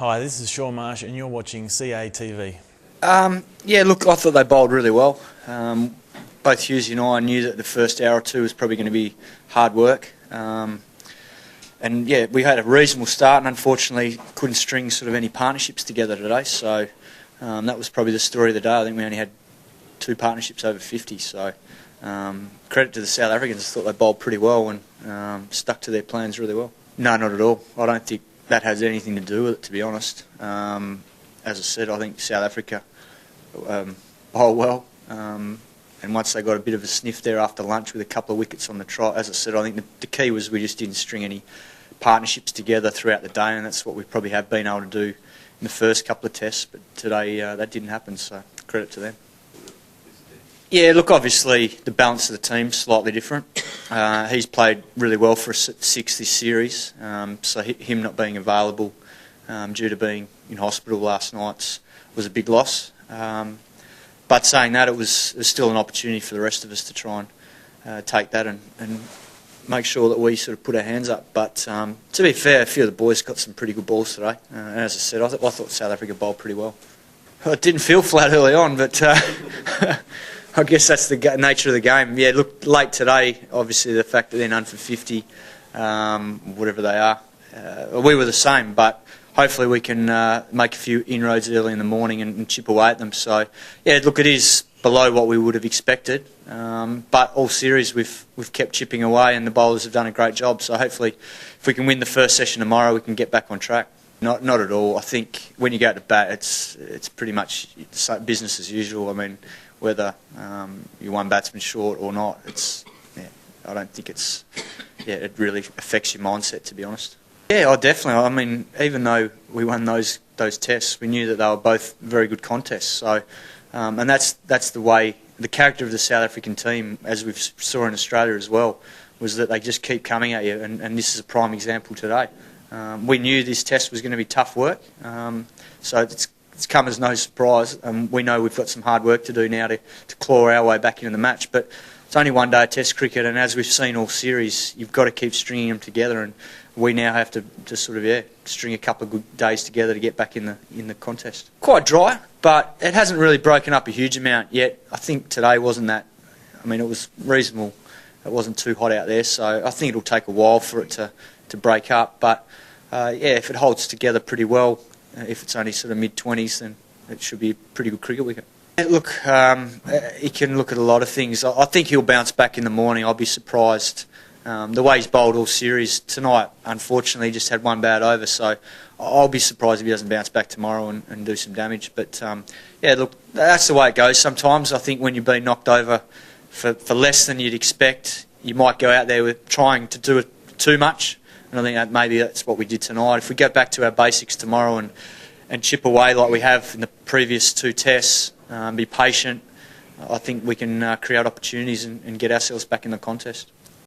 Hi, this is Sean Marsh and you're watching CATV. Yeah, look, I thought they bowled really well. Both Hughes and I knew that the first hour or two was probably going to be hard work. And yeah, we had a reasonable start and unfortunately couldn't string sort of any partnerships together today. So that was probably the story of the day. I think we only had 2 partnerships over 50. So credit to the South Africans. I thought they bowled pretty well and stuck to their plans really well. No, not at all. I don't think that has anything to do with it, to be honest. As I said, I think South Africa bowled well. And once they got a bit of a sniff there after lunch with a couple of wickets on the trot, as I said, I think the key was we just didn't string any partnerships together throughout the day, and that's what we probably have been able to do in the first couple of tests. But today that didn't happen, so credit to them. Yeah, look, obviously the balance of the team's slightly different. He's played really well for us at 6 this series, so him not being available due to being in hospital last night was a big loss. But saying that, it was still an opportunity for the rest of us to try and take that and make sure that we sort of put our hands up. But to be fair, a few of the boys got some pretty good balls today. And as I said, I thought South Africa bowled pretty well. It didn't feel flat early on, but I guess that's the nature of the game. Yeah, look, late today, obviously the fact that they're none for 50, whatever they are, we were the same, but hopefully we can make a few inroads early in the morning and chip away at them. So, yeah, look, it is below what we would have expected, but all series we've kept chipping away and the bowlers have done a great job. So hopefully if we can win the first session tomorrow, we can get back on track. Not at all. I think when you go out to bat, it's pretty much business as usual. I mean, whether you're one batsman short or not, I don't think it really affects your mindset, to be honest. Yeah, definitely. I mean, even though we won those tests, we knew that they were both very good contests. So, and that's the way, the character of the South African team, as we saw in Australia as well, was that they just keep coming at you, and this is a prime example today. We knew this test was going to be tough work, so it's come as no surprise. We know we've got some hard work to do now to claw our way back into the match, but it's only one day of test cricket, and as we've seen all series, you've got to keep stringing them together, and we now have to sort of string a couple of good days together to get back in the contest. Quite dry, but it hasn't really broken up a huge amount yet. I think today wasn't that. I mean, it was reasonable. It wasn't too hot out there, so I think it'll take a while for it to break up. But yeah, if it holds together pretty well, if it's only sort of mid-20s, then it should be a pretty good cricket wicket. Look, he can look at a lot of things. I think he'll bounce back in the morning. I'll be surprised. The way he's bowled all series tonight, unfortunately, just had one bad over, so I'll be surprised if he doesn't bounce back tomorrow and do some damage. But yeah, look, that's the way it goes sometimes. I think when you've been knocked over for less than you'd expect, you might go out there with trying to do it too much, and I think maybe that's what we did tonight. If we go back to our basics tomorrow and chip away like we have in the previous 2 tests, be patient, I think we can create opportunities and get ourselves back in the contest.